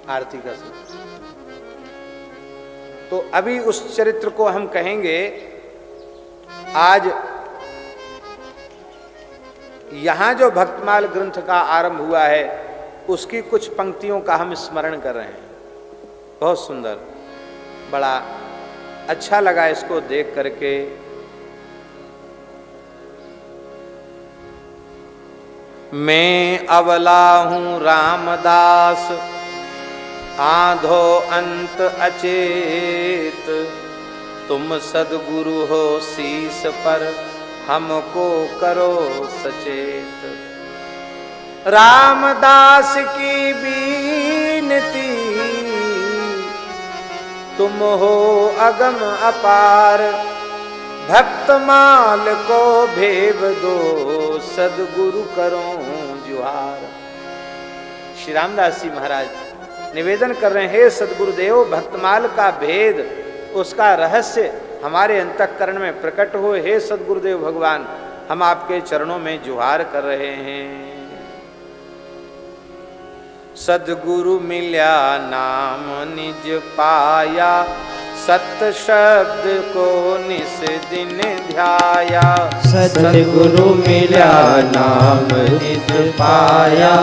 आरती का समय। तो अभी उस चरित्र को हम कहेंगे। आज यहां जो भक्तमाल ग्रंथ का आरंभ हुआ है उसकी कुछ पंक्तियों का हम स्मरण कर रहे हैं। बहुत सुंदर, बड़ा अच्छा लगा इसको देख करके। मैं अबला हूं रामदास, आधो अंत अचेत, तुम सद्गुरु हो शीस पर, हमको करो सचेत। रामदास की बीनती, तुम हो अगम अपार, भक्तमाल को भेद दो, सद्गुरु करो जुहार। श्री रामदास जी महाराज निवेदन कर रहे हैं, हे सद्गुरुदेव, भक्तमाल का भेद, उसका रहस्य हमारे अंतःकरण में प्रकट हो। हे सद्गुरुदेव भगवान, हम आपके चरणों में जुहार कर रहे हैं। सद्गुरु मिल्या नाम निज पाया, सत्य शब्द को निस दिन ध्याया। सद्गुरु मिल्या नाम निज पाया,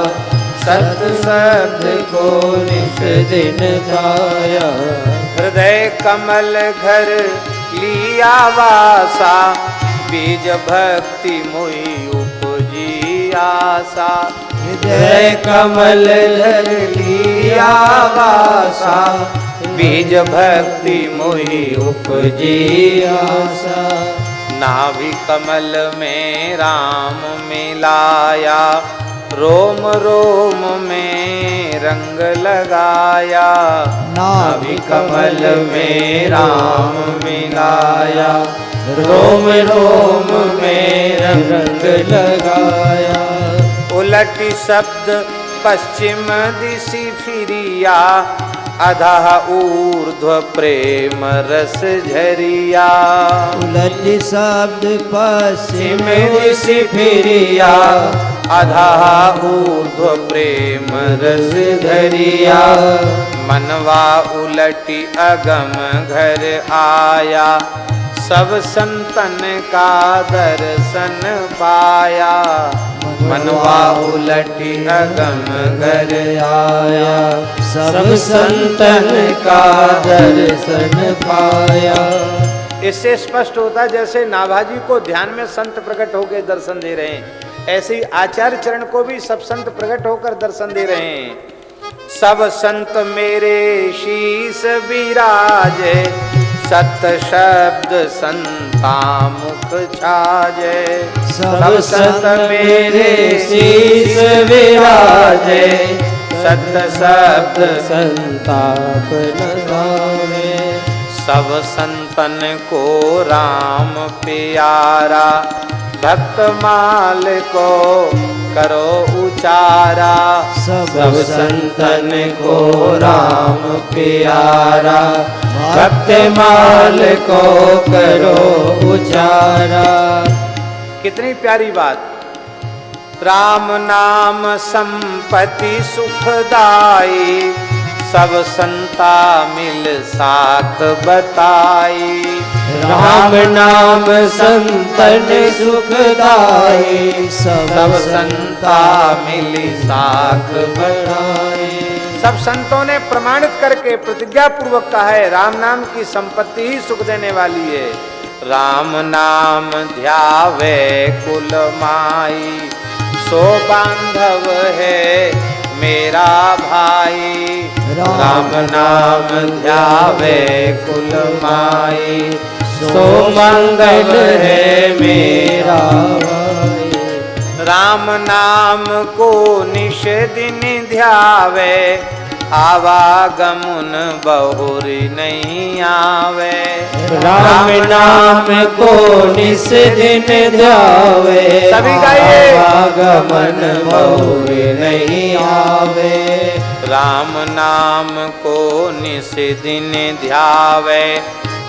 सत्य शब्द को निस दिन ध्याया। हृदय कमल घर लिया वासा, बीज भक्ति मोहि उपजी आसा। हृदय कमल घर लिया वासा, बीज भक्ति मोहि उपजी आसा। नाभि कमल में राम मिलाया, रोम रोम में रंग लगाया। नाभि कमल में राम मिलाया, रोम रोम में रंग लगाया। उलटी शब्द पश्चिम दिशि फिरिया, अधः ऊर्ध्व प्रेम रस झरिया। उलटी शब्द पश्चिम दिशि फिरिया, अधः ऊर्ध्व प्रेम रस झरिया। मनवा उलटी अगम घर आया, सब संतन का दर्शन पाया। मनवा उलटी अगम घर आया, सब संतन का दर्शन पाया। इससे स्पष्ट होता जैसे नाभाजी को ध्यान में संत प्रकट होकर दर्शन दे रहे हैं, ऐसे ही आचार्य चरण को भी सब संत प्रकट होकर दर्शन दे रहे हैं। सब संत मेरे शीस विराजे, सत्य शब्द संता मुख छाजे। सब संत मेरे शीस विराजे, सत्य शब्द संताप लगावे। सब संतन को राम प्यारा, भक्तमाल को करो उचारा। सब संतन को राम प्यारा, भक्तमाल को करो उचारा। कितनी प्यारी बात। राम नाम संपत्ति सुखदाई, सब संता मिल साख बताई। राम नाम संतन सुखदाई, सब संता मिली साख बताई। सब संतों ने प्रमाणित करके प्रतिज्ञा पूर्वक कहा है, राम नाम की संपत्ति ही सुख देने वाली है। राम नाम ध्यावे कुल माई, सो बांधव है मेरा भाई। राम नाम ध्यावे कुल माई, सो मंगल है मेरा भाई। राम नाम को निश दिन ध्यावे, आवागमन बहुरी नहीं आवे। राम नाम को निस दिन ध्यावे, सभी गाइए। आवागमन बहुरी नहीं आवे। राम नाम को निस दिन ध्यावे,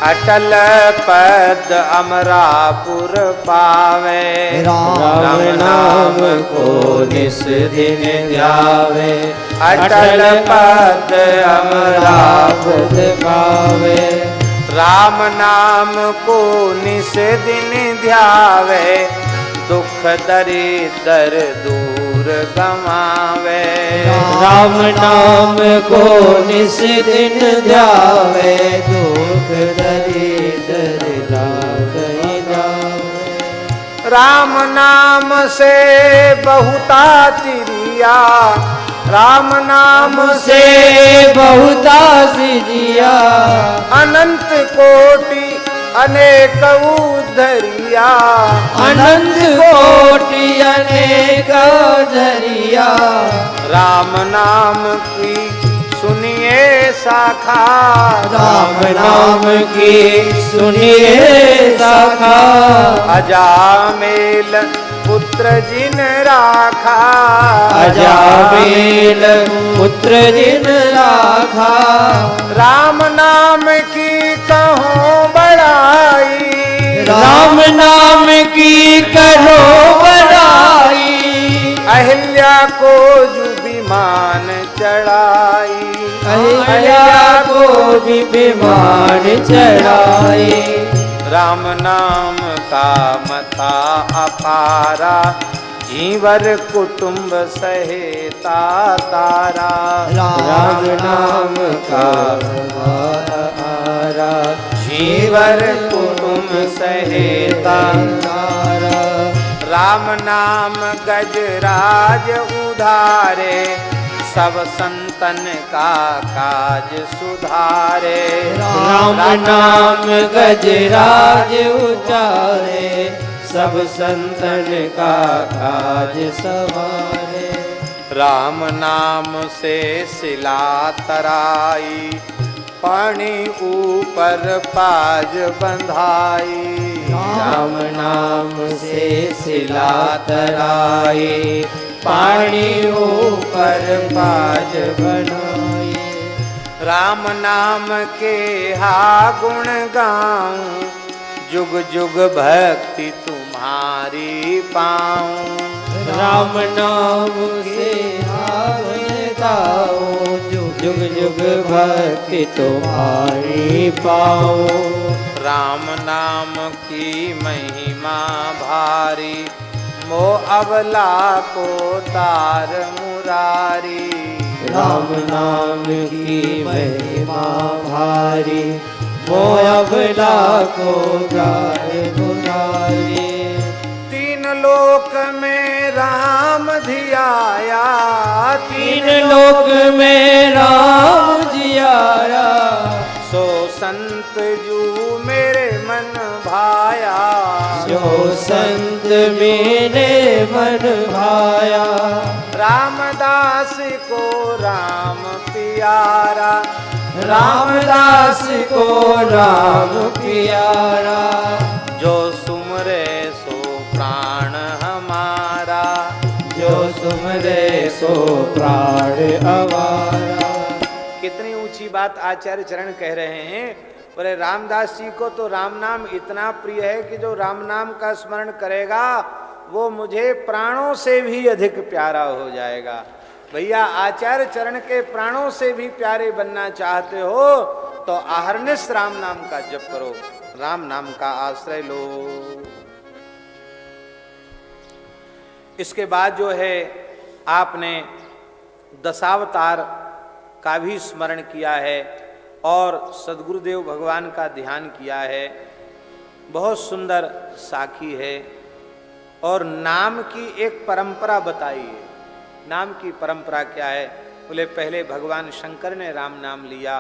अटल पद अमरापुर पावे। राम नाम को निस दिन ध्यावे। अटल पद अमरापुर पावे। राम नाम को निस दिन ध्यावे। दुख दरिद्र दूर गमावे। राम नाम को निस दिन ध्यावे। दुख दरिद्र लागे जावे। राम नाम से बहुता चिरिया। राम नाम से बहुता सिजिया। अनंत कोटि अनेक उद्धरिया। अनंत कोटि अनेक धरिया। राम नाम की सुनिए शाखा। राम नाम की सुनिए शाखा। अजामेल पुत्र जिन राखा। अजामेल पुत्र जिन राखा। राम नाम की कहो बड़ाई। राम नाम की करो बड़ाई। अहिल्या को जो विमान चढ़ाई। अहिल्या को भी विमान चढ़ाई। राम नाम का मथा अपारा। जीवर कुटुंब सहेता तारा। राम नाम का आरा। जीवर कुटुंब सहेता तारा। राम नाम गजराज उधारे। सब संतन का काज सुधारे। राम नाम गजराज उचारे। सब संतन का काज सवारे। राम नाम से सिला तराई। पानी ऊपर पाज बंधाई। राम नाम से सिला तराई। पानी ऊपर पाज बनाई। राम नाम के हा गुण गाऊं। जुग जुग भक्ति तुम्हारी पाऊं। राम नाम से गाओ। जुग जुग भक्ति तुम्हारी पाओ। राम नाम की महिमा भारी। मो अबला को तार मुरारी। राम नाम की महिमा भारी। मोह अबला को तार मुरारी। तीन लोक में राम धियाया। तीन लोक में राम जियाया। सो संत जू मेरे मन भाया। जो संत मेरे मन भाया। रामदास को राम प्यारा। रामदास को राम प्यारा। जो सुमरे सो प्राण हमारा। जो सुमरे सो प्राण अवारा। कितनी ऊंची बात आचार्य चरण कह रहे हैं। बोले रामदास जी को तो राम नाम इतना प्रिय है कि जो राम नाम का स्मरण करेगा वो मुझे प्राणों से भी अधिक प्यारा हो जाएगा। भैया आचार्य चरण के प्राणों से भी प्यारे बनना चाहते हो तो अहरनिश राम नाम का जप करो। राम नाम का आश्रय लो। इसके बाद जो है आपने दशावतार का भी स्मरण किया है और सद्गुरुदेव भगवान का ध्यान किया है। बहुत सुंदर साखी है और नाम की एक परंपरा बताई है। नाम की परंपरा क्या है? बोले पहले भगवान शंकर ने राम नाम लिया,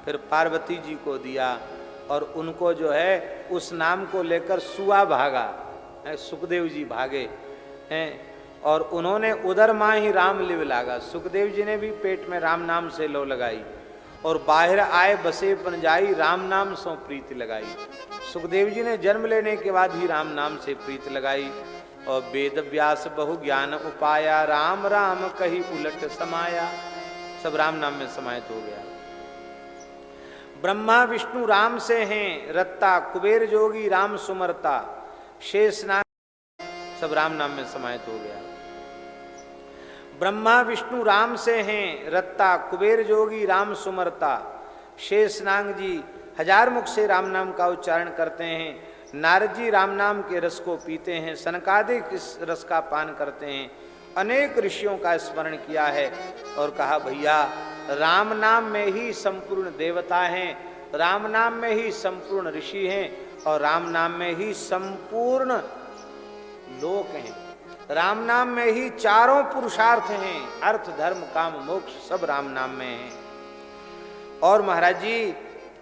फिर पार्वती जी को दिया और उनको जो है उस नाम को लेकर सुआ भागा, सुखदेव जी भागे हैं और उन्होंने उधर माँ ही राम लिव लागा। सुखदेव जी ने भी पेट में राम नाम से लो लगाई और बाहर आए बसे बन जाई, राम नाम सो प्रीति लगाई। सुखदेव जी ने जन्म लेने के बाद ही राम नाम से प्रीति लगाई और वेद व्यास बहु ज्ञान उपाया, राम राम कही उलट समाया, सब राम नाम में समाहित हो गया। ब्रह्मा विष्णु राम से हैं रत्ता, कुबेर जोगी राम सुमरता, शेषनाग सब राम नाम में समाहित हो गया। ब्रह्मा विष्णु राम से हैं रत्ता, कुबेर जोगी राम सुमरता, शेषनाग जी हजार मुख से राम नाम का उच्चारण करते हैं। नारद जी राम नाम के रस को पीते हैं, सनकादिक इस रस का पान करते हैं। अनेक ऋषियों का स्मरण किया है और कहा भैया राम नाम में ही संपूर्ण देवता हैं, राम नाम में ही संपूर्ण ऋषि हैं और राम नाम में ही संपूर्ण लोक हैं। राम नाम में ही चारों पुरुषार्थ हैं, अर्थ धर्म काम मोक्ष सब राम नाम में हैं। और महाराज जी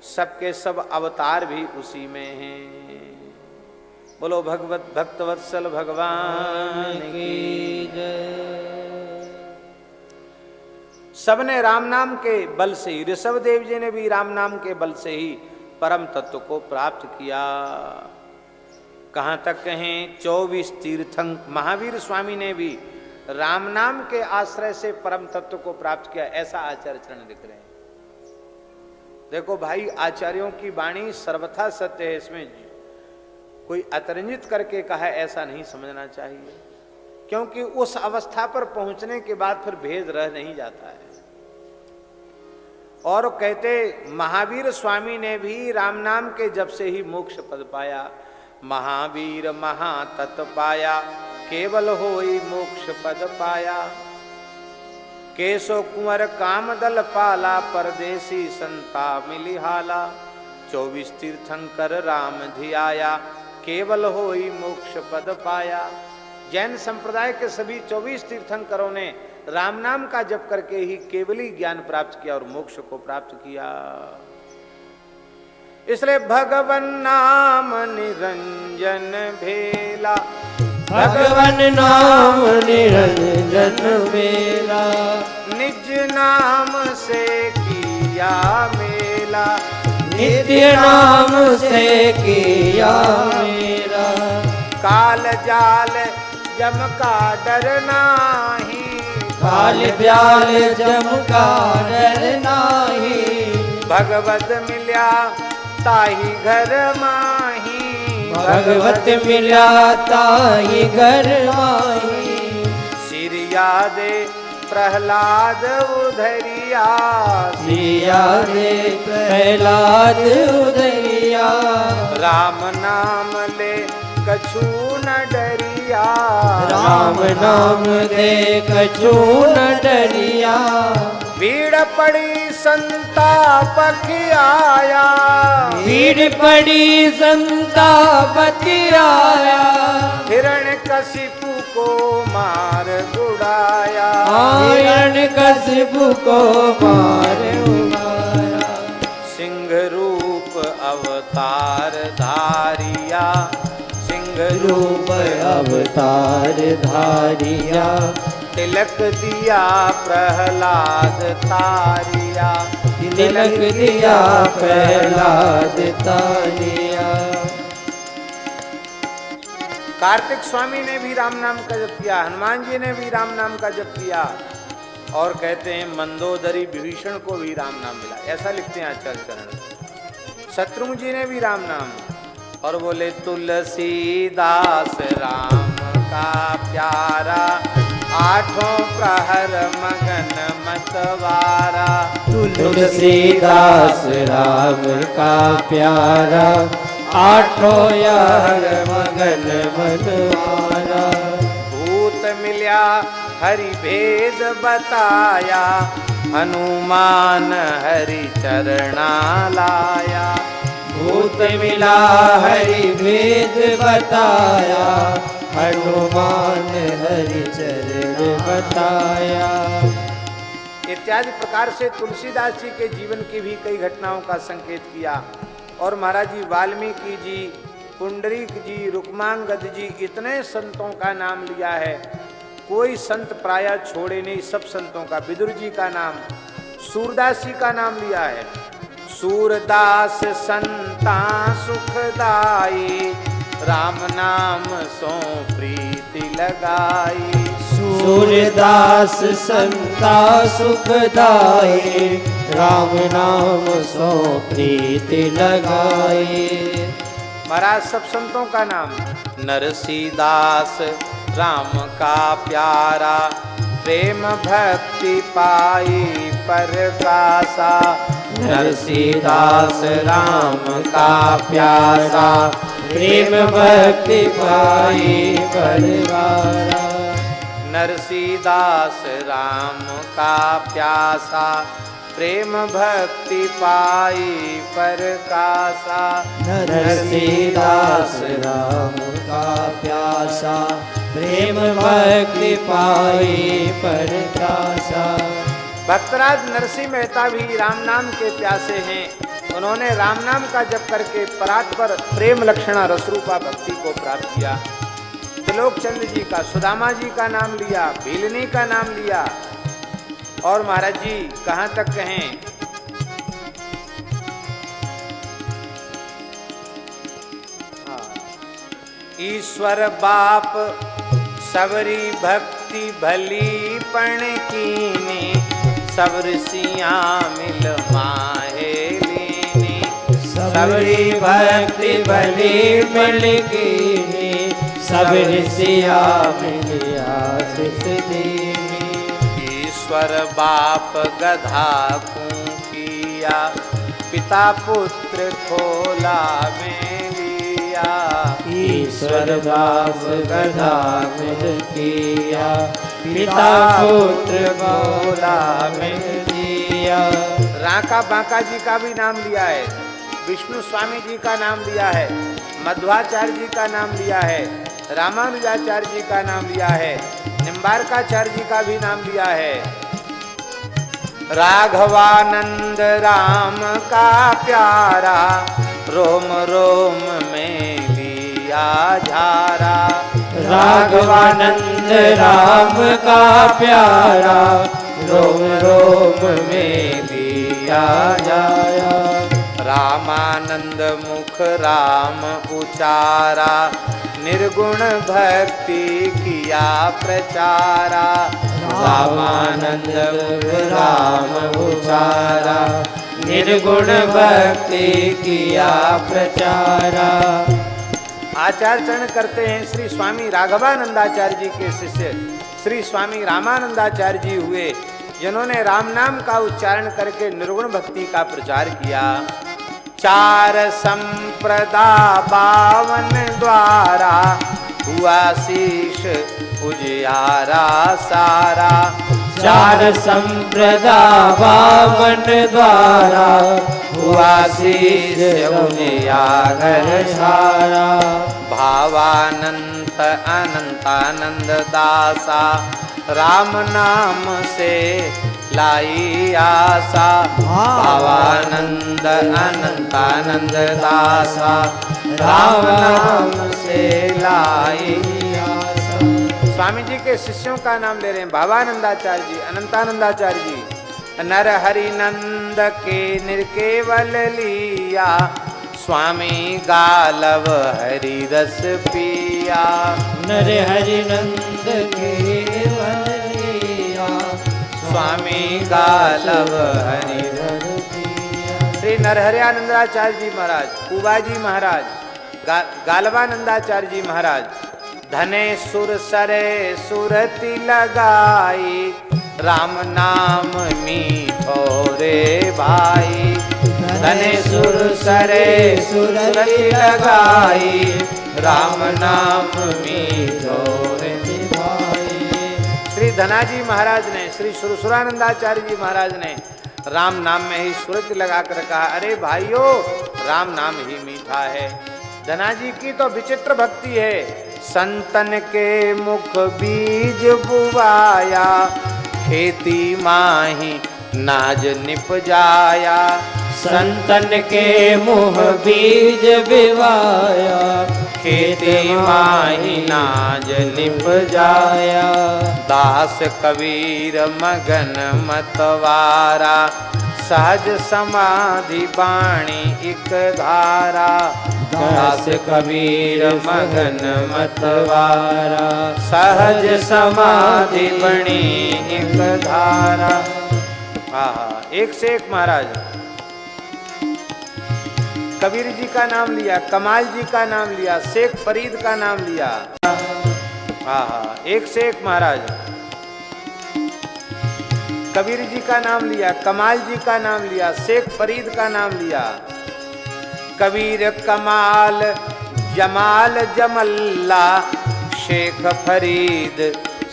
सबके सब अवतार भी उसी में हैं। बोलो भगवत भक्तवत्सल भगवान की जय। सबने राम नाम के बल से ही, ऋषभ देव जी ने भी राम नाम के बल से ही परम तत्व को प्राप्त किया। कहां तक कहें 24 तीर्थंक महावीर स्वामी ने भी राम नाम के आश्रय से परम तत्व को प्राप्त किया, ऐसा आचार्य चरण लिख रहे हैं। देखो भाई आचार्यों की वाणी सर्वथा सत्य है, इसमें कोई अतिरंजित करके कहा ऐसा नहीं समझना चाहिए, क्योंकि उस अवस्था पर पहुंचने के बाद फिर भेद रह नहीं जाता है। और कहते महावीर स्वामी ने भी राम नाम के जब से ही मोक्ष पद पाया। महावीर महातत्व पाया, केवल होई मोक्ष पद पाया। केशो कुंवर कामदल पाला, परदेसी संता मिलिहाला। 24 तीर्थंकर राम धियाया, केवल होई मोक्ष पद पाया। जैन संप्रदाय के सभी 24 तीर्थंकरों ने राम नाम का जप करके ही केवली ज्ञान प्राप्त किया और मोक्ष को प्राप्त किया। इसलिए भगवन नाम निरंजन भेला, भगवन नाम निरंजन भेला। निज नाम से किया मेला, नित्य नाम से किया मेरा। काल जाल जम का डर नाही, काल ब्याल जम का डर नाही। भगवत मिल्या ताही घर माही, भगवत मिला ताही घर माही। सिरिया दे प्रहलाद उधरिया, सिया दे प्रहलाद उधरिया। राम नाम ले कछु न डरिया, राम नाम दे कछु न डरिया। भीड़ पड़ी संताप की आया, भीड़ पड़ी संताप की आया। हिरण्यकशिपु को मार गुड़ाया, हिरण्यकशिपु को मार उड़ाया। सिंह रूप अवतार धारिया, सिंह रूप अवतार धारिया। तिलक दिया प्रहलाद तारिया, तिलक दिया प्रहलाद तारिया। कार्तिक स्वामी ने भी राम नाम का जप किया, हनुमान जी ने भी राम नाम का जप किया। और कहते हैं मंदोदरी विभीषण को भी राम नाम मिला, ऐसा लिखते हैं आचार्य चरण। शत्रुघ्न जी ने भी राम नाम, और बोले तुलसीदास राम का प्यारा, आठों प्रहर मगन मतवारा। तुलसीदास राम का प्यारा, आठों यार मगन मतवारा। भूत मिल्या हरि भेद बताया, हनुमान हरि चरणा लाया। भूत मिला हरि भेद बताया, हनुमान हरि चरण बताया। इत्यादि प्रकार से तुलसीदास जी के जीवन की भी कई घटनाओं का संकेत किया। और महाराज जी वाल्मीकि जी, पुंडरीक जी, रुक्मांगद जी, इतने संतों का नाम लिया है, कोई संत प्राय छोड़े नहीं, सब संतों का। विदुर जी का नाम, सूरदास जी का नाम लिया है। सूरदास संता सुखदाई, राम नाम सो प्रीति लगाई। सूरदास संता सुखदाई, राम नाम सो प्रीति लगाई। महाराज सब संतों का नाम नरसीदास राम का प्यारा, प्रेम भक्ति पाई परकासा। नरसीदास राम का प्यारा, प्रेम भक्ति पाई परवारा। नरसीदास राम का प्यासा, प्रेम भक्ति पाई परकासा। नरसीदास राम का प्यासा, प्रेम भक्ति पाई परकासा। भक्तराज नरसिंह मेहता भी राम नाम के प्यासे हैं। उन्होंने राम नाम का जप करके परात्पर प्रेम लक्षणा रसरूपा भक्ति को प्राप्त किया। त्रिलोक चंद्र जी का, सुदामा जी का नाम लिया, भीलनी का नाम लिया। और महाराज जी कहाँ तक कहें, ईश्वर बाप सबरी भक्ति भली पण कीनी, सब ऋषियाँ मिल माहे लीनी। सबरी भक्ति भली पण कीनी, सब ऋषियाँ मिल आशीष दीनी। ईश्वर बाप गधा किया, पिता पुत्र खोला में लिया। ईश्वर बाप गधा मिल किया, पिता पुत्र खोला में लिया। राका बांका जी का भी नाम लिया है, विष्णु स्वामी जी का नाम लिया है, मध्वाचार्य जी का नाम लिया है, रामानुजाचार्य जी का नाम लिया है, निम्बारकाचार्य जी का भी नाम लिया है। राघवानंद राम का प्यारा, रोम रोम में लिया झारा। राघवानंद राम का प्यारा, रोम रोम में लिया जाया। रामानंद मुख राम उचारा, निर्गुण भक्ति किया प्रचारा। रामानंद राम उचारा, निर्गुण भक्ति किया प्रचारा। आचार्य चरण करते हैं श्री स्वामी राघवानंदाचार्य जी के शिष्य श्री स्वामी रामानंदाचार्य जी हुए, जिन्होंने राम नाम का उच्चारण करके निर्गुण भक्ति का प्रचार किया। चार संप्रदा 52 द्वारा, हुआ शीश उजियारा सारा। चार संप्रदा 52 द्वारा, हुआ शीश उजियारा सारा। भावानंत अनंतानंद दासा, राम नाम से लाई आशा। भावानंद अनंतानंद दासा, राम नाम से लाई आशा। स्वामी जी के शिष्यों का नाम ले रहे हैं, भावानंदाचार्य जी, अनंतानंदाचार्य जी। नर हरि नंद के निर्केवल लिया, स्वामी गालव हरि रस पिया। नर हरि नंद केवल लिया, स्वामी गालव हरि रस पिया। श्री नरहरियानंदाचार्य जी महाराज, कुबाजी महाराज, गालवानंदाचार्य जी महाराज। धने सुर सरे सुरति लगाई, राम नाम मीठो रे भाई। धने सुर सरे सुरति लगाई, राम नाम मीठो रे भाई। श्री धनाजी महाराज ने, श्री सुरसुरानंदाचार्य जी महाराज ने राम नाम में ही सुरति लगाकर कहा, अरे भाइयों राम नाम ही मीठा है। धनाजी की तो विचित्र भक्ति है। संतन के मुख बीज बुवाया, खेती माही नाज निप जाया। संतन के मुह बीज बिवाया, खेती माही नाज निप जाया। दास कबीर मगन मतवारा, सहज समाधि बाणी एक धारा, दास कबीर मगन मतवारा। सहज समाधि बणी एक धारा। आहा, एक से एक महाराज। कबीर जी का नाम लिया, कमाल जी का नाम लिया, शेख फरीद का नाम लिया। आहा, एक से एक महाराज। कबीर जी का नाम लिया, कमाल जी का नाम लिया, शेख फरीद का नाम लिया। कबीर कमाल जमाल जमल्ला, शेख फरीद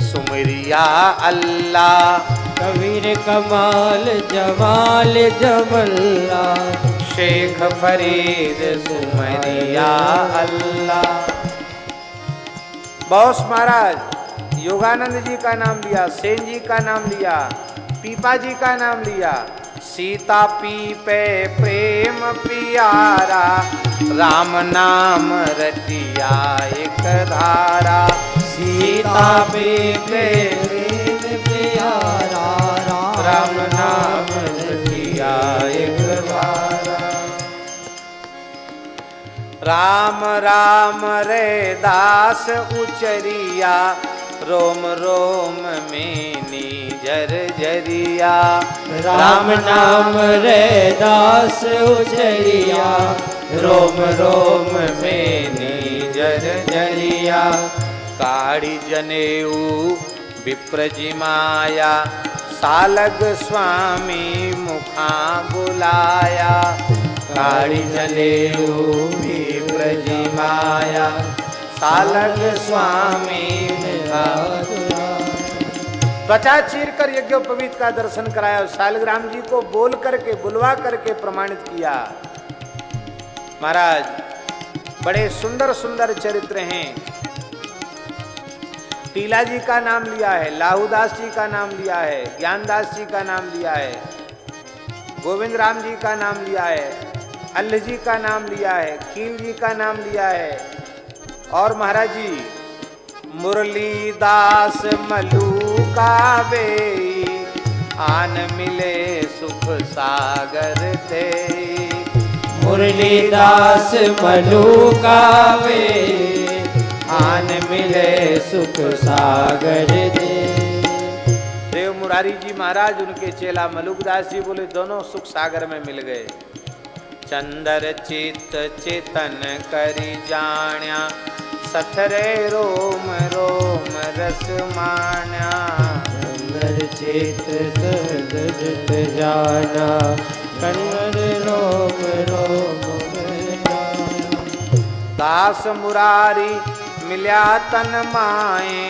सुमरिया अल्लाह। कबीर कमाल जमाल जमल्ला, शेख फरीद सुमरिया अल्लाह। बॉस महाराज योगानंद जी का नाम लिया, सेन जी का नाम लिया, पीपा जी का नाम लिया। सीता पीपे प्रेम पियारा, राम नाम रटिया एक धारा। सीता पीपे प्रेम पियारा, राम नाम रटिया एक धारा। राम राम रे दास उचरिया, रोम रोम में नीजर जरिया। राम नाम रे दास उचरिया, रोम रोम में नीजर जरिया। काढ़ी जनेऊ विप्र जी माया, सालग स्वामी मुखा बुलाया। काढ़ी जनेऊ विप्र जी माया, सालग स्वामी मुखा। त्वचा चीर कर यज्ञोपवीत का दर्शन कराया। शालिग्राम जी को बोल करके बुलवा करके प्रमाणित किया। महाराज बड़े सुंदर सुंदर चरित्र हैं। टीला जी का नाम लिया है, लाहूदास जी का नाम लिया है, ज्ञानदास जी का नाम लिया है, गोविंद राम जी का नाम लिया है, अल्ल जी का नाम लिया है, कील जी का नाम लिया है। और महाराज जी मुरलीदास मलूका बेई, आन मिले सुख सागर ते। मुरलीदास मलूका बेई, आन मिले सुख सागर दे। देव मुरारी जी महाराज उनके चेला मलुकदास जी बोले दोनों सुख सागर में मिल गए। चंदर चित चेतन करी जाण्या, सथरे रोम रोम रस माण्या। चंदर चित जाना, कन्नर रोम रोम जाना। दास मुरारी मिल्या तन माए,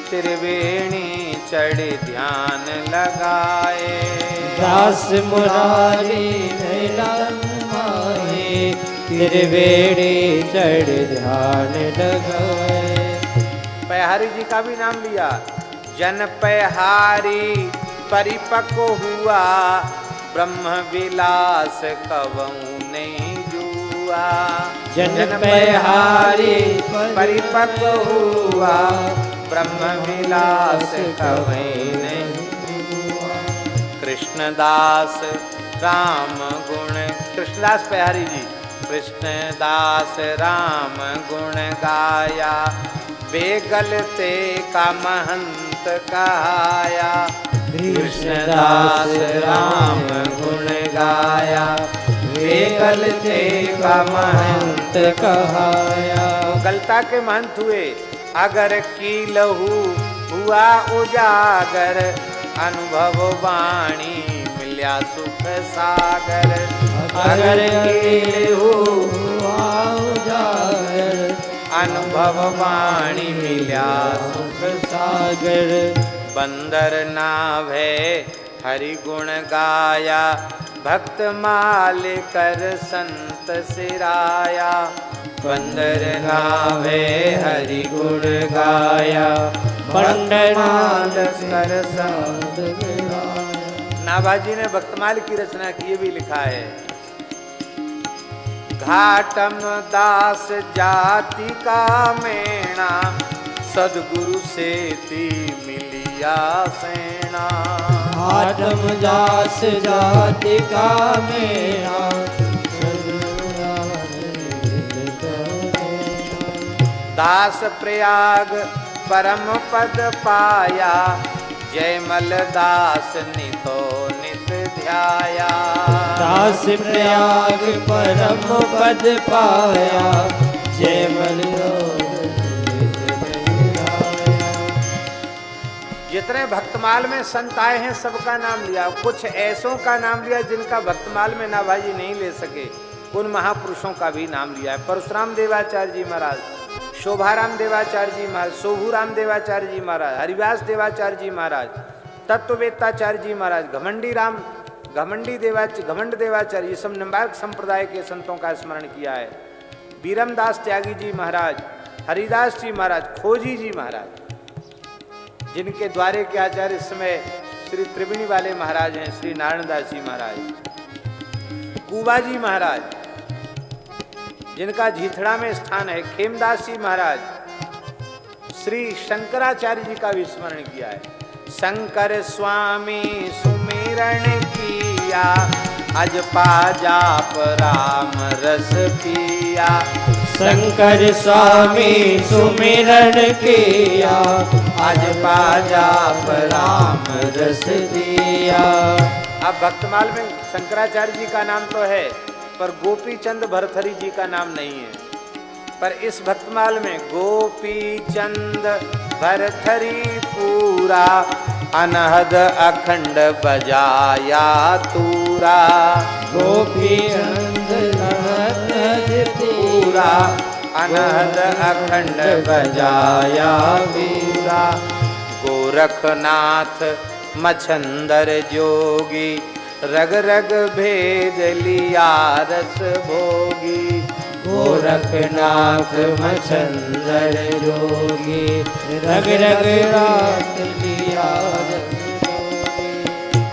त्रिवेणी चढ़ ध्यान लगाए। दास मुरारी मिल्या तन माए, त्रिवेणी चढ़ ध्यान लगाए। पैहारी जी का भी नाम लिया। जन पैहारी परिपक्व हुआ, ब्रह्म विलास कबहू नहीं जुआ। जन पैहारी परिपक्व हुआ, ब्रह्म विलास कबहू नहीं जुआ। कृष्णदास राम गुण, कृष्णदास पैहारी जी, कृष्णदास राम गुण गाया, बेगलते का महंत कहाया। कृष्णदास राम गुण गाया, बेगलते का महंत कहाया। गलता के महंत हुए, अगर की लहू हुआ उजागर, अनुभव वाणी मिल्या सुख सागर। अगर की हुआ उजागर, अनुभव वाणी मिल्या सुख सागर। बंदर नाभे हरि गुण गाया, भक्त माल कर संत सिराया। बंदर नाभे हरि गुण गाया, बंदर माल कर संत सिराया। नाभाजी ने भक्तमाल की रचना की, ये भी लिखा है। घाटम दास जाति का मेणा, सदगुरु से ती मिलिया सेना। आत्म दास जाति का मेरा दास प्रयाग परम पद पाया जयमल दास नितो नित ध्याया। दास प्रयाग परम पद पाया जयमल जितने भक्तमाल में संत आए हैं सबका नाम लिया, कुछ ऐसों का नाम लिया जिनका भक्तमाल में नाभाजी नहीं ले सके, उन महापुरुषों का भी नाम लिया है। परशुराम देवाचार्य जी महाराज, शोभाराम देवाचार्य जी महाराज, शोभूराम देवाचार्य जी महाराज, हरिवास देवाचार्य जी महाराज, तत्ववेत्ताचार्य जी महाराज, घमंड देवाचार्य, ये सब निम्बार्क संप्रदाय के संतों का स्मरण किया है। बीरमदास त्यागी जी महाराज, हरिदास जी महाराज, खोजी जी महाराज, जिनके द्वारे के आचार्य इस समय श्री त्रिवेणी वाले महाराज हैं, श्री नारायण दास जी महाराज, कुबा जी महाराज, जिनका झीथड़ा में स्थान है, खेमदास जी महाराज, श्री शंकराचार्य जी का भी स्मरण किया है। शंकर स्वामी सुमिरण किया अज पाजाप राम रस पिया। शंकर स्वामी सुमिरण किया अज पाजाप राम रस दिया। अब भक्तमाल में शंकराचार्य जी का नाम तो है पर गोपी चंद भरथरी जी का नाम नहीं है, पर इस भक्तमाल में गोपी चंद भरथरी पूरा अनहद अखंड बजाया तूरा। गोपी चंद अनहद पूरा अनहद अखंड बजाया तूरा। गोरखनाथ मछंदर जोगी रग रग भेद लिया रस भोगी। गोरखनाथ मछंदर जोगी रग रग रात लिया रस भोगी।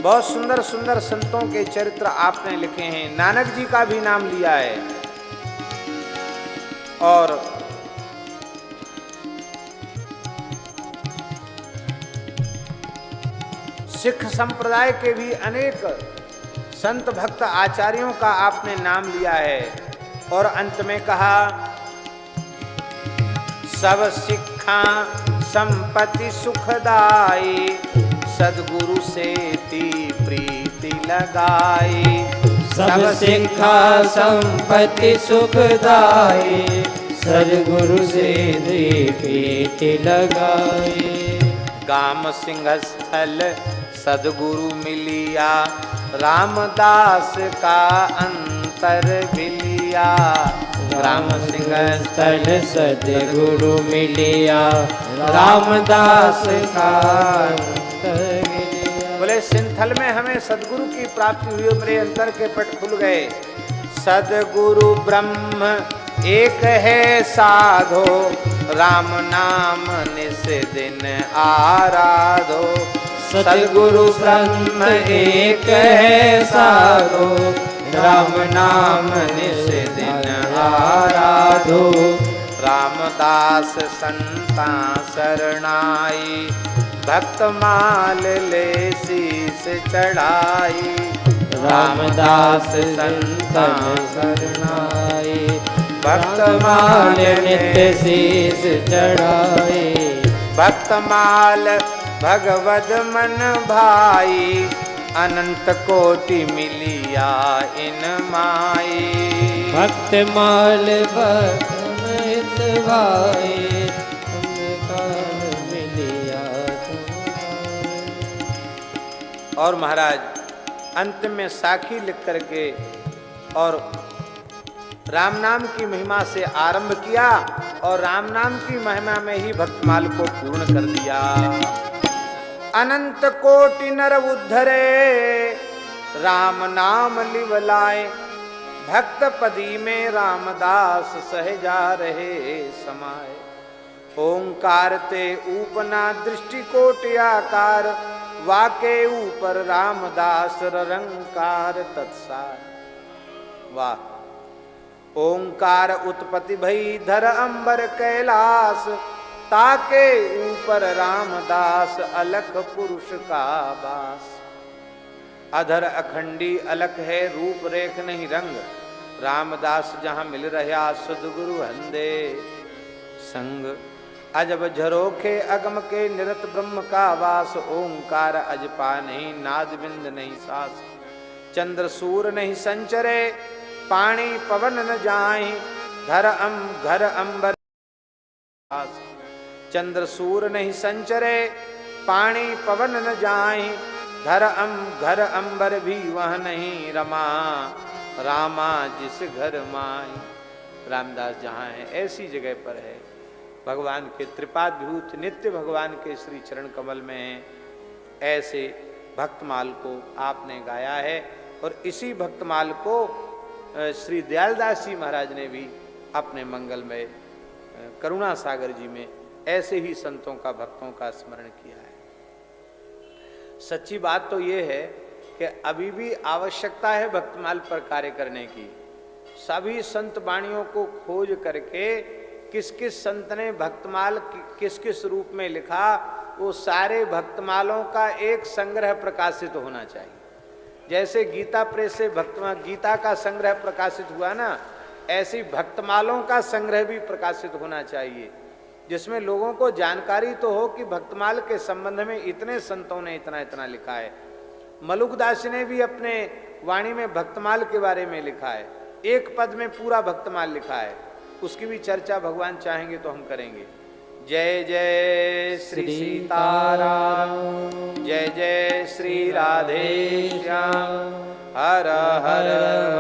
बहुत सुंदर सुंदर संतों के चरित्र आपने लिखे हैं, नानक जी का भी नाम लिया है और सिख संप्रदाय के भी अनेक संत भक्त आचार्यों का आपने नाम लिया है। और अंत में कहा सब सिक्खा संपत्ति सुखदाई सदगुरु से ती प्रीति लगाई। सब सिक्खा संपत्ति सुखदाई सदगुरु से ती प्रीति लगाई। गाम सिंह स्थल सदगुरु मिलिया रामदास का अंतर मिलिया। राम सिंह स्थल सदगुरु मिलिया रामदास का अंतर मिलिया। बोले सिंथल में हमें सदगुरु की प्राप्ति हुई, मेरे अंतर के पट खुल गए। सदगुरु ब्रह्म एक है साधो राम नाम निस दिन आराधो। सदगुरु ब्रह्म एक है साधो राम नाम निस दिन आराधो। रामदास संता शरणाई भक्तमाल ले शीस चढ़ाई। रामदास संता शरणाई भक्तमाल नित्य शीस चढ़ाई। भक्तमाल भगवद मन भाई अनंत कोटि मिलिया इन माई। भक्तमाल भक्त भाई मिलिया। और महाराज अंत में साखी लिख करके और राम नाम की महिमा से आरंभ किया और राम नाम की महिमा में ही भक्तमाल को पूर्ण कर दिया। अनंत कोटि नर उद्धरे राम नाम लिवलाए। भक्त पदी में रामदास सहजा रहे समाये। ओंकार ते ऊपना दृष्टि कोटि आकार वाके ऊपर रामदास रंकार तत्सार। वाह ओंकार उत्पत्ति भई धर अंबर कैलाश ताके ऊपर रामदास अलख पुरुष का वास। अधर अखंडी अलख है रूप रेख नहीं रंग, रामदास जहां मिल रहा सदगुरु हंदे संग। अजब झरोखे अगम के निरत ब्रह्म का वास, ओंकार अजपा नहीं नाद बिंद नहीं सास। चंद्र सूर नहीं संचरे पानी पवन न जाई, घर अंबर चंद्र सूर नहीं संचरे पानी पवन न जाई, घर अंबर भी वह नहीं रमा, रामा जिस घर माई। रामदास जहाँ है ऐसी जगह पर है, भगवान के त्रिपाद्भूत नित्य भगवान के श्री चरण कमल में है। ऐसे भक्तमाल को आपने गाया है और इसी भक्तमाल को श्री दयालदास जी महाराज ने भी अपने मंगल में करुणा सागर जी में ऐसे ही संतों का भक्तों का स्मरण किया है। सच्ची बात तो ये है कि अभी भी आवश्यकता है भक्तमाल पर कार्य करने की। सभी संत वाणियों को खोज करके किस किस संत ने भक्तमाल किस किस रूप में लिखा, वो सारे भक्तमालों का एक संग्रह प्रकाशित होना चाहिए। जैसे गीता प्रेस से गीता का संग्रह प्रकाशित हुआ ना, ऐसी भक्तमालों का संग्रह भी प्रकाशित होना चाहिए, जिसमें लोगों को जानकारी तो हो कि भक्तमाल के संबंध में इतने संतों ने इतना इतना लिखा है। मलुकदास ने भी अपने वाणी में भक्तमाल के बारे में लिखा है, एक पद में पूरा भक्तमाल लिखा है। उसकी भी चर्चा भगवान चाहेंगे तो हम करेंगे। जय जय श्री सीताराम, जय जय श्री राधे श्याम, हर हर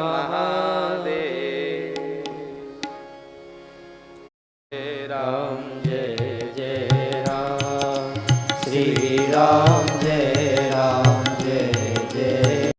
महादेव। राम जय जय राम, श्री राम